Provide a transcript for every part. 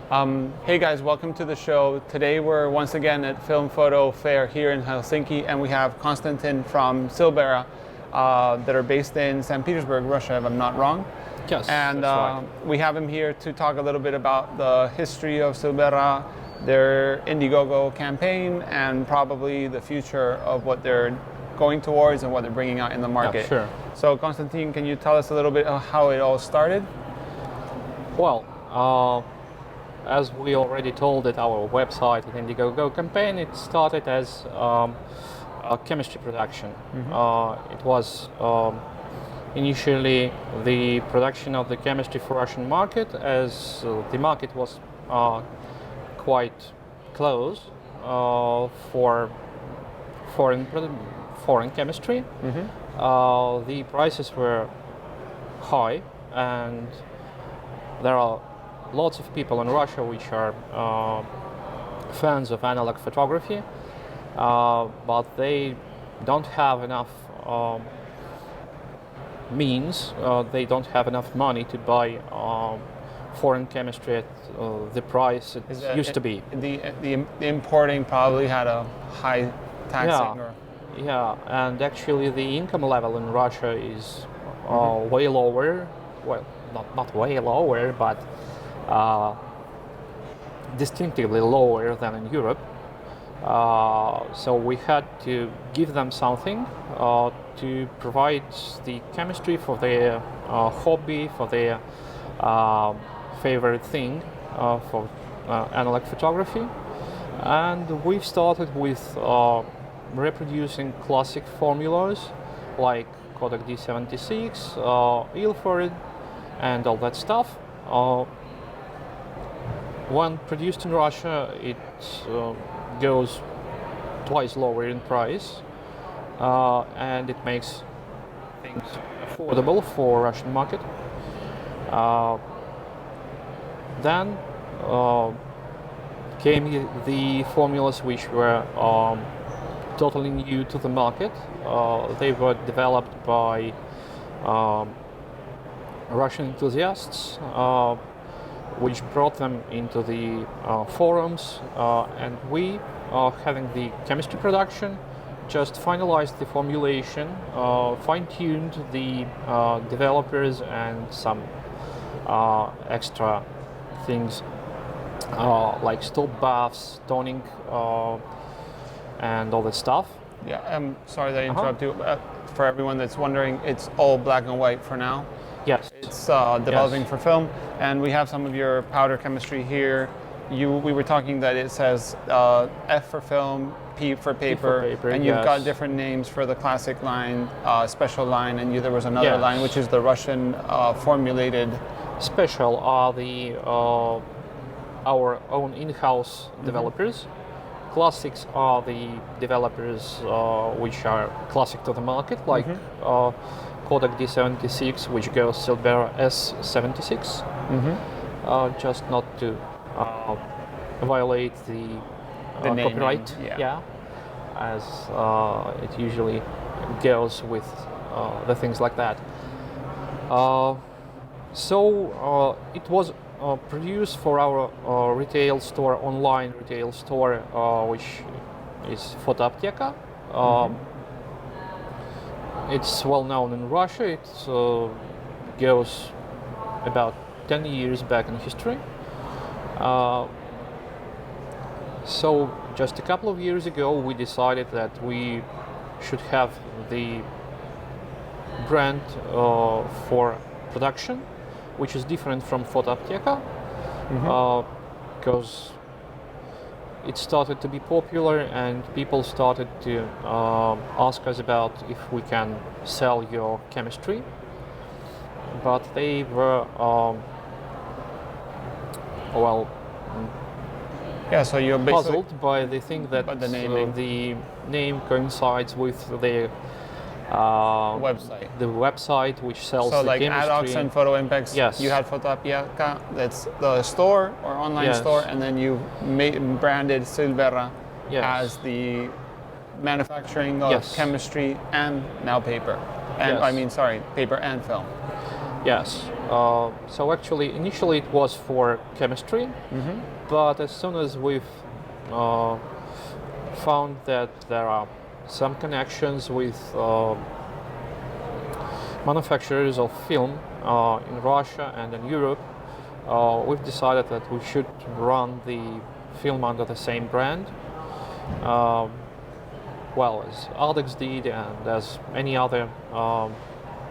Hey guys, welcome to the show. Today we're once again at Film Foto Fair here in Helsinki, and we have Constantin from Silberra that are based in St. Petersburg, Russia, if I'm not wrong. Yes, and that's right. We have him here to talk a little bit about the history of Silberra, their IndieGoGo campaign, and probably the future of what they're going towards and what they're bringing out in the market. Yeah, sure. So Constantin, can you tell us a little bit of how it all started? Well, as we already told at our website at IndieGoGo campaign, it started as a chemistry production. It was initially the production of the chemistry for Russian market, as the market was quite close for foreign chemistry. The prices were high, and there are lots of people in Russia which are fans of analog photography, but they don't have enough means, they don't have enough money to buy foreign chemistry at the price it used to be. The importing probably had a high taxing. Yeah, and actually the income level in Russia is way lower. Well, not way lower, but distinctively lower than in Europe. So we had to give them something to provide the chemistry for their hobby, for their favorite thing, for analog photography. And we've started with reproducing classic formulas like Kodak D76, Ilford, and all that stuff. When produced in Russia, it goes twice lower in price, and it makes things affordable for Russian market. Then came the formulas which were totally new to the market. They were developed by Russian enthusiasts, which brought them into the forums, and we, having the chemistry production, just finalized the formulation, fine-tuned the developers and some extra things like stop baths, toning, and all that stuff. Yeah, I'm sorry that I interrupt you. For everyone that's wondering, it's all black and white for now. Yes. It's developing for film, and we have some of your powder chemistry here. We were talking that it says F for film, P for paper, and you've got different names for the classic line, special line, and there was another line which is the Russian formulated. Special are the our own in-house developers. Classics are the developers which are classic to the market, like Kodak D76, which goes Silberra S76, just not to violate the copyright, as it usually goes with the things like that. So it was produced for our retail store, online retail store, which is Foto Apteka. It's well known in Russia. It goes about 10 years back in history. So just a couple of years ago, we decided that we should have the brand for production, which is different from Foto Apteka, because it started to be popular and people started to ask us about if we can sell your chemistry, but they were so you're puzzled by the thing that the name coincides with their website. The website which sells the like chemistry. Adox and Photo Impex, you had Foto Apteka, that's the store or online store, and then you branded Silberra as the manufacturing of chemistry and now paper. And paper and film. Yes. So actually, initially it was for chemistry, but as soon as we've found that there are some connections with manufacturers of film in Russia and in Europe, we've decided that we should run the film under the same brand, well, as Aldex did and as any other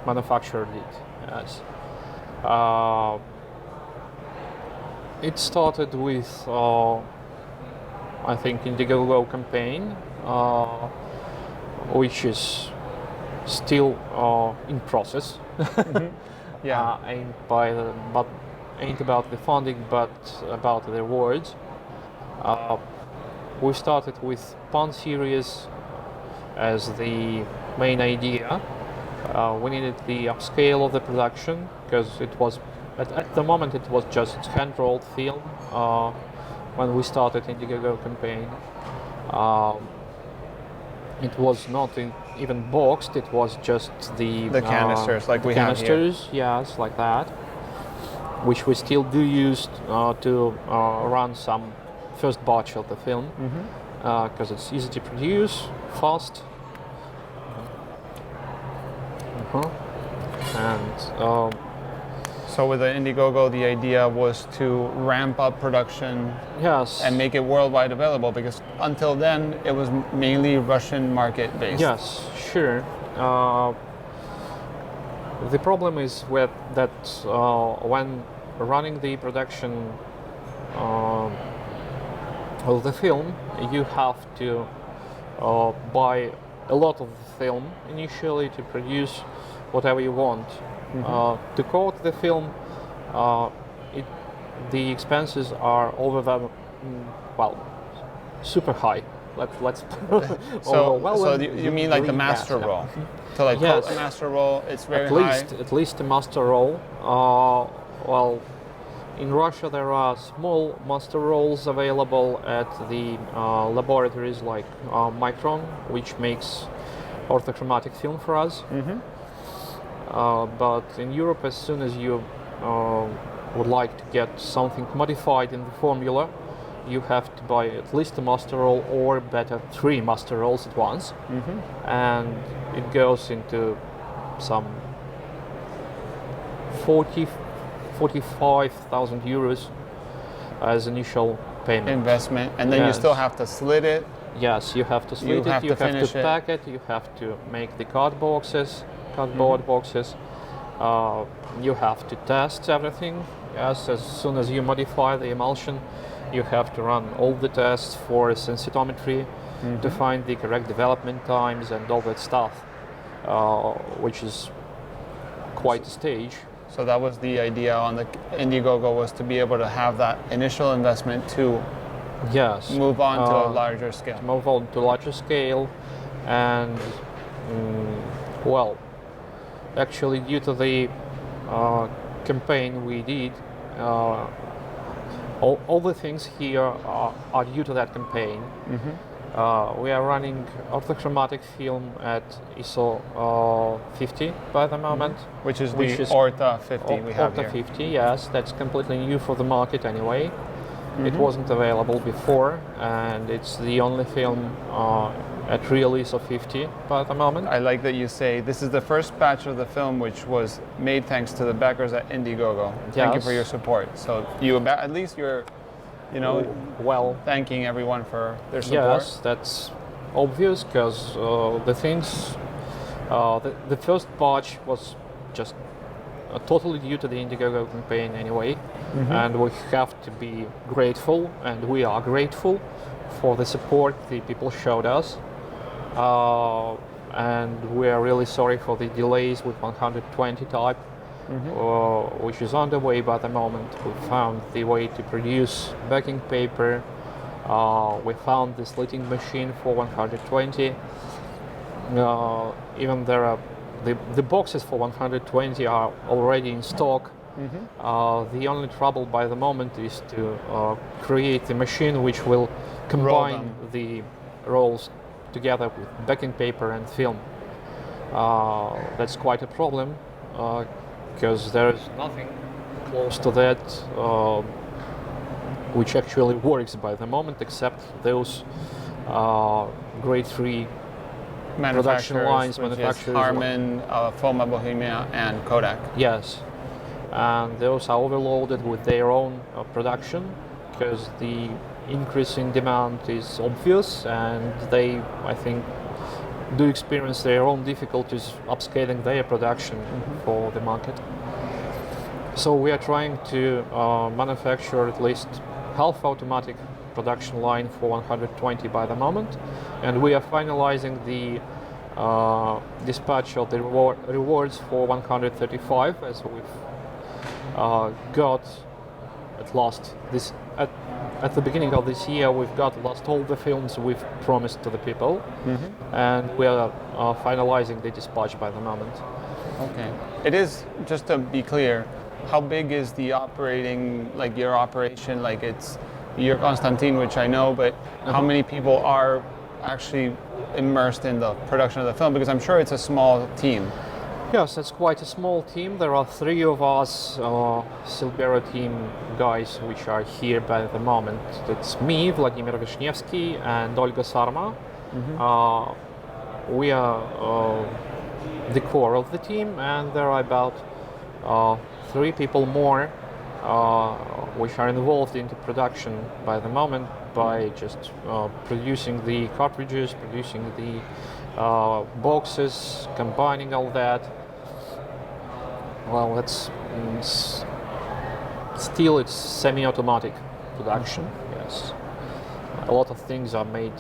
manufacturer did. Yes. It started with, I think, IndieGoGo campaign, which is still in process. Yeah. Ain't about the funding, but about the rewards. We started with Pan series as the main idea. We needed the upscale of the production because it was at the moment it was just hand-rolled film when we started IndieGoGo campaign. It was not even boxed. It was just the canisters, like we have here. Canisters, yes, like that, which we still do use to run some first batch of the film because it's easy to produce, fast. And so with the IndieGoGo, the idea was to ramp up production, yes, and make it worldwide available, because until then it was mainly Russian market based. Yes, sure. The problem is with that when running the production of the film, you have to buy a lot of film initially to produce whatever you want. To coat the film, the expenses are super high. Let's so you mean like the master roll? To like yes. coat a master roll, it's very high. At least a master roll. Well, in Russia there are small master rolls available at the laboratories like Micron, which makes orthochromatic film for us. But in Europe, as soon as you would like to get something modified in the formula, you have to buy at least a master roll, or better, 3 master rolls at once. And it goes into some 45,000 euros as initial payment. Investment, and then you still have to slit it. Yes, you have to slit it, you have to pack it, you have to make the cardboard boxes. You have to test everything. Yes, as soon as you modify the emulsion, you have to run all the tests for sensitometry to find the correct development times and all that stuff, which is quite a stage. So that was the idea on the IndieGoGo, was to be able to have that initial investment to move on to a larger scale. Move on to larger scale, and well, actually, due to the campaign we did, all the things here are due to that campaign. We are running orthochromatic film at ISO 50 by the moment. Which is Orta 50 we have Orta here. 50, yes, that's completely new for the market anyway. It wasn't available before, and it's the only film at real ISO 50 by the moment. I like that you say this is the first batch of the film which was made thanks to the backers at IndieGoGo. Thank you for your support. So at least you're, thanking everyone for their support. Yes, that's obvious, because the first batch was just totally due to the IndieGoGo campaign anyway, and we have to be grateful, and we are grateful for the support the people showed us, and we are really sorry for the delays with 120 type, which is underway by the moment. We found the way to produce backing paper, we found the slitting machine for 120, even there are the boxes for 120 are already in stock. The only trouble by the moment is to create the machine which will combine the rolls together with backing paper and film. That's quite a problem, because there is nothing close to that which actually works by the moment, except those grade 3 production lines, manufacturers, Harman, Foma Bohemia, and Kodak. Yes, and those are overloaded with their own production because the increase in demand is obvious, and they, I think, do experience their own difficulties upscaling their production for the market. So we are trying to manufacture at least half automatic production line for 120 by the moment, and we are finalizing the dispatch of the rewards for 135, as we've got at last this at the beginning of this year. We've got lost all the films we've promised to the people, and we are finalizing the dispatch by the moment. Okay. It is, just to be clear, how big is the operating, like your operation? Like you're Constantin, which I know, but how many people are actually immersed in the production of the film? Because I'm sure it's a small team. Yes, it's quite a small team. There are 3 of us Silberra team guys which are here by the moment. It's me, Vladimir Vishnevsky, and Olga Sarma. We are the core of the team, and there are about 3 people more which are involved into production by the moment, by just producing the cartridges, producing the boxes, combining all that. Well, it's still it's semi-automatic production. Yes, a lot of things are made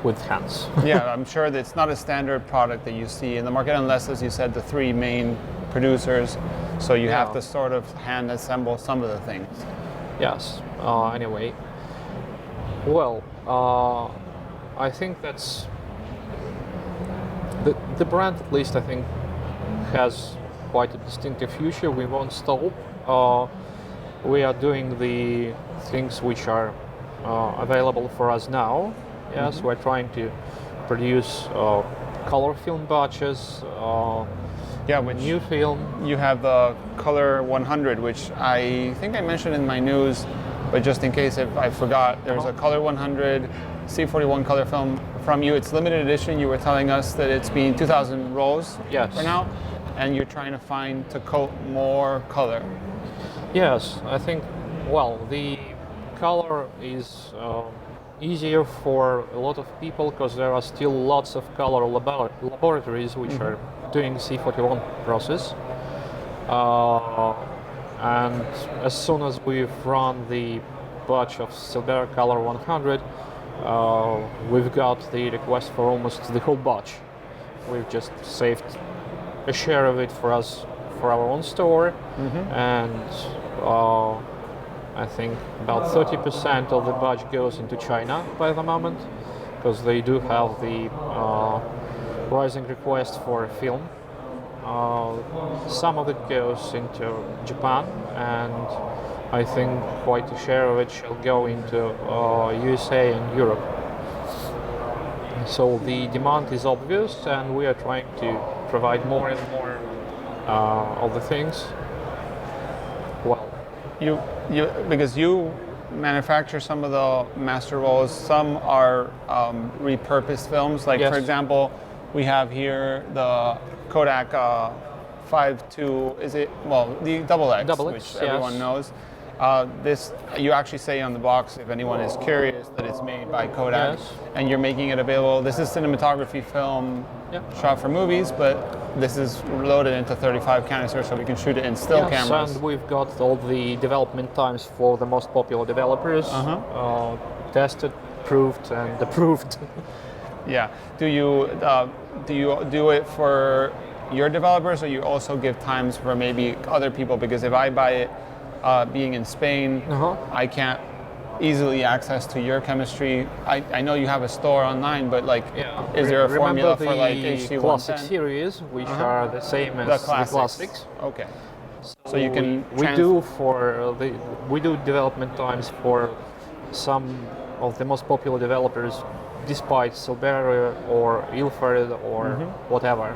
with hands. Yeah, I'm sure that it's not a standard product that you see in the market, unless, as you said, the 3 main producers. So you have to sort of hand assemble some of the things. Yes. Anyway, well, I think that's the brand, at least I think, has quite a distinctive future. We won't stop. We are doing the things which are available for us now. Yes, we're trying to produce color film batches. Which new film. You have the Color 100, which I think I mentioned in my news, but just in case if I forgot, there's a Color 100 C41 color film from you. It's limited edition. You were telling us that it's been 2,000 rolls for now, and you're trying to find to coat more color. Yes, I think, well, the color is easier for a lot of people because there are still lots of color laboratories which are doing C41 process. And as soon as we've run the batch of Silberra Color 100, we've got the request for almost the whole batch. We've just saved a share of it for us, for our own store, and I think about 30% of the batch goes into China by the moment, because they do have the rising request for film. Some of it goes into Japan, and I think quite a share of it shall go into USA and Europe. So the demand is obvious, and we are trying to provide more and more of the things. Well, because you manufacture some of the master rolls, some are repurposed films. Like for example, we have here the Kodak 5.2, is it? Well, the double X, which everyone knows. This, you actually say on the box, if anyone is curious, that it's made by Kodak, and you're making it available. This is cinematography film shot for movies, but this is loaded into 35 canisters, so we can shoot it in still cameras. And we've got all the development times for the most popular developers, tested, proved, and approved. Yeah. Do you do it for your developers, or you also give times for maybe other people? Because if I buy it, being in Spain, I can't easily access to your chemistry. I know you have a store online, but like, is there a formula for like HC110? Classic series, which are the same as the classics. Okay. So you can we do development times for some of the most popular developers, despite Silberra or Ilford or whatever.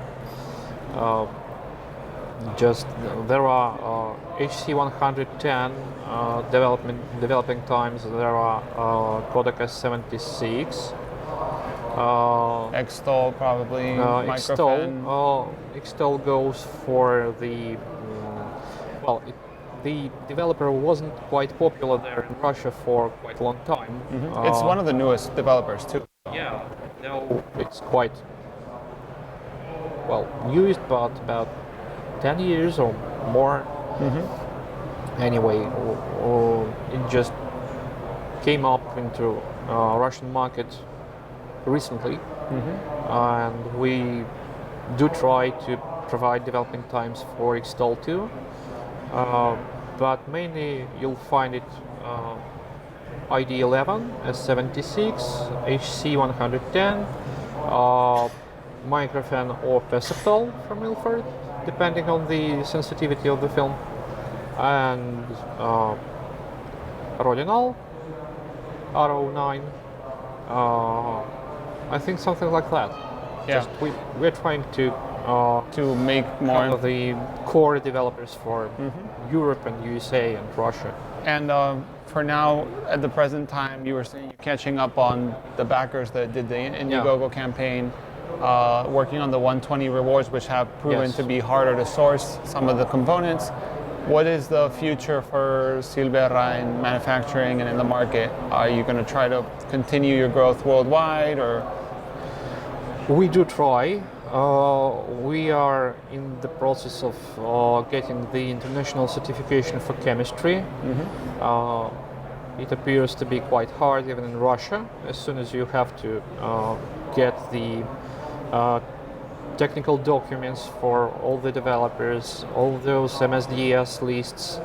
Just there are HC110 developing times. There are Kodak S76. Extol probably. Microfilm. Extol goes for the the developer wasn't quite popular there in Russia for quite a long time. It's one of the newest developers too. Yeah, no, it's quite well used, but about 10 years or more. Anyway, it just came up into Russian market recently, and we do try to provide developing times for Xtol too, but mainly you'll find it ID11, S76, HC110, Microfilm or Perceptol from Ilford, depending on the sensitivity of the film, and Rodinal, R09, I think something like that. Yeah. Just we're trying to make more of the core developers for Europe and USA and Russia. And for now, at the present time, you were saying you're catching up on the backers that did the IndieGoGo campaign, working on the 120 rewards, which have proven to be harder to source some of the components. What is the future for Silberra in manufacturing and in the market? Are you going to try to continue your growth worldwide, or? We do try. We are in the process of getting the international certification for chemistry. It appears to be quite hard even in Russia. As soon as you have to get the technical documents for all the developers, all those MSDS lists,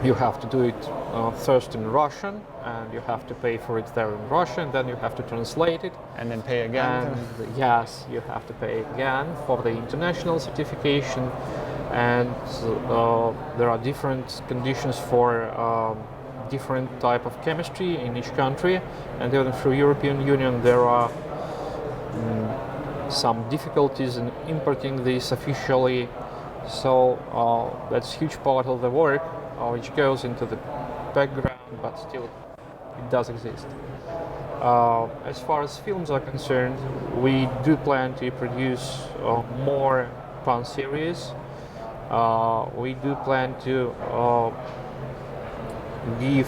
you have to do it first in Russian, and you have to pay for it there in Russian, then you have to translate it. And then pay again. And yes, you have to pay again for the international certification, and there are different conditions for different type of chemistry in each country, and even through European Union there are some difficulties in importing this officially, so that's a huge part of the work which goes into the background, but still it does exist. As far as films are concerned, we do plan to produce more PAN series. We do plan to give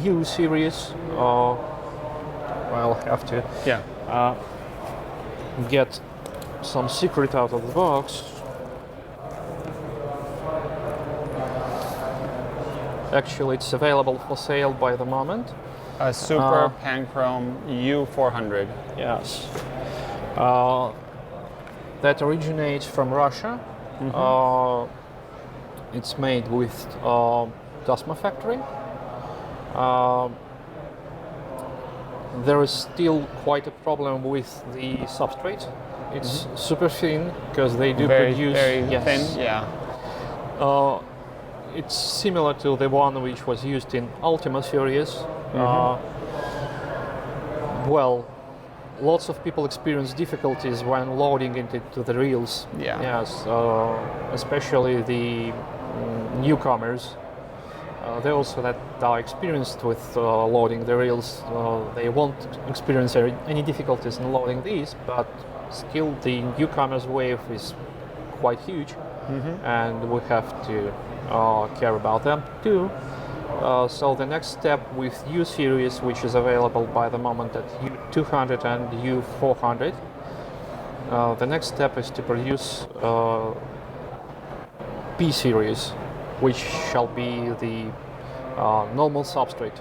U series. I'll have to get some secret out of the box. Actually, it's available for sale by the moment. A Super Panchrome U400. Yes. That originates from Russia. It's made with Tasma factory. There is still quite a problem with the substrate. It's super thin because they do produce very thin. Yeah. It's similar to the one which was used in Ultima series. Well, lots of people experience difficulties when loading into the reels. Yeah. Yes, especially the newcomers. Those that are experienced with loading the reels, they won't experience any difficulties in loading these, but still the newcomers wave is quite huge, and we have to care about them too. So the next step with U series, which is available by the moment at U200 and U400, the next step is to produce P series, which shall be the normal substrate.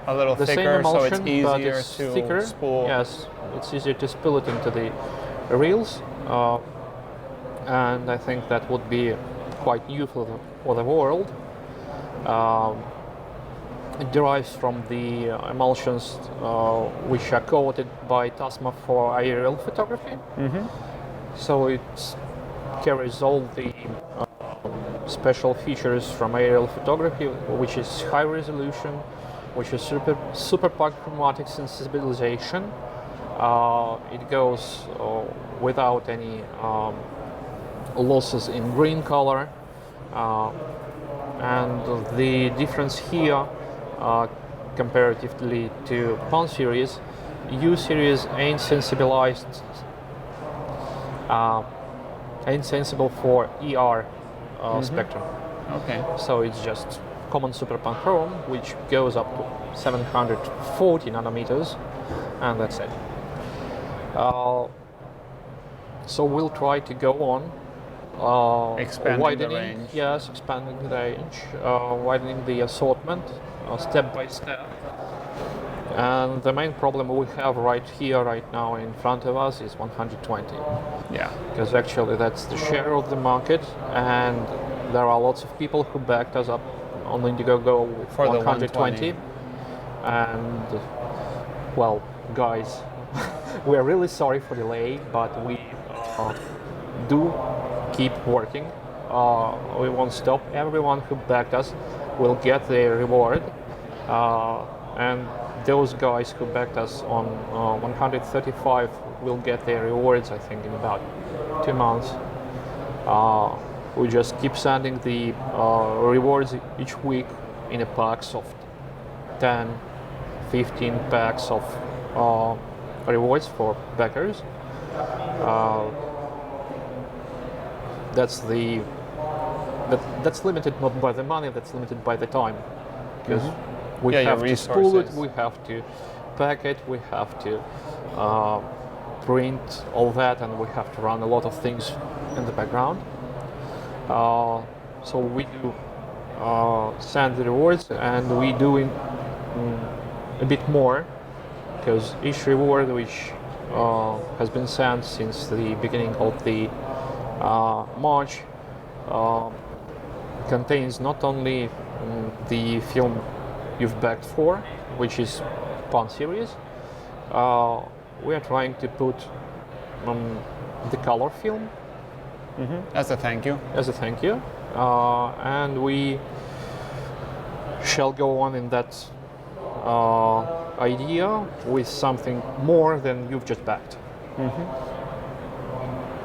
A little the thicker, same emulsion, so it's easier but it's to thicker. spool. Yes, it's easier to spool it into the reels, and I think that would be quite new for the world. It derives from the emulsions which are coated by Tasma for aerial photography. So it carries all the special features from aerial photography, which is high resolution, which is super chromatic sensibilization. It goes without any losses in green color, and the difference here comparatively to PAN series, U series ain't sensibilized, ain't sensible for ER spectrum. Okay. So it's just common super pan chrome, which goes up to 740 nanometers, and that's it. So we'll try to go on Expanding widening, the range. yes, expanding the range, widening the assortment step by step. And the main problem we have right now in front of us is 120. Yeah. Because actually that's the share of the market, and there are lots of people who backed us up on IndieGoGo with For the 120. And well, guys, we're really sorry for delay, but we do keep working. We won't stop. Everyone who backed us will get their reward, and those guys who backed us on 135 will get their rewards, I think, in about 2 months. We just keep sending the rewards each week in a packs of 10, 15 packs of rewards for backers. That's limited not by the money, that's limited by the time, because we have to spool it, we have to pack it, we have to print all that, and we have to run a lot of things in the background. So we do send the rewards, and we do a bit more, because each reward which has been sent since the beginning of the March contains not only the film you've backed for, which is PAN series. We are trying to put the color film as a thank you. And we shall go on in that idea with something more than you've just backed.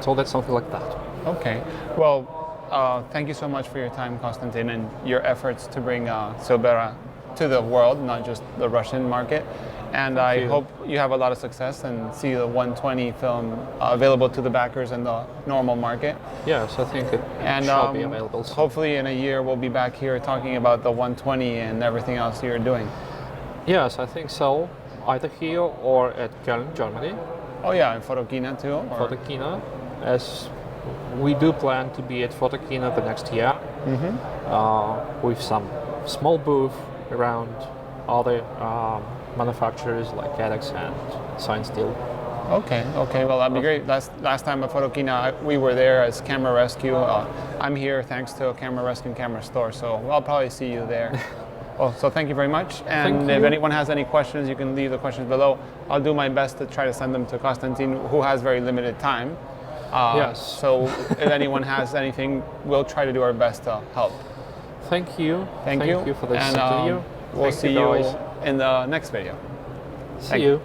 So that's something like that. Okay. Well, thank you so much for your time, Constantin, and your efforts to bring Silberra to the world, not just the Russian market. And I hope you have a lot of success and see the 120 film available to the backers in the normal market. Yes, I think it shall be available soon. Hopefully in a year we'll be back here talking about the 120 and everything else you're doing. Yes, I think so. Either here or at Köln, Germany. Oh yeah, in Photokina too? Photokina, as we do plan to be at Photokina the next year, with some small booth around other manufacturers like Kodak and Science Steel. Okay. Well, that'd be great. Last time at Photokina, we were there as Camera Rescue. I'm here thanks to Camera Rescue and Camera Store, so I'll probably see you there. Well, so thank you very much. And if anyone has any questions, you can leave the questions below. I'll do my best to try to send them to Constantin, who has very limited time. Yes. So if anyone has anything, we'll try to do our best to help. Thank you. Thank you for this and interview. we'll see you in the next video. See you.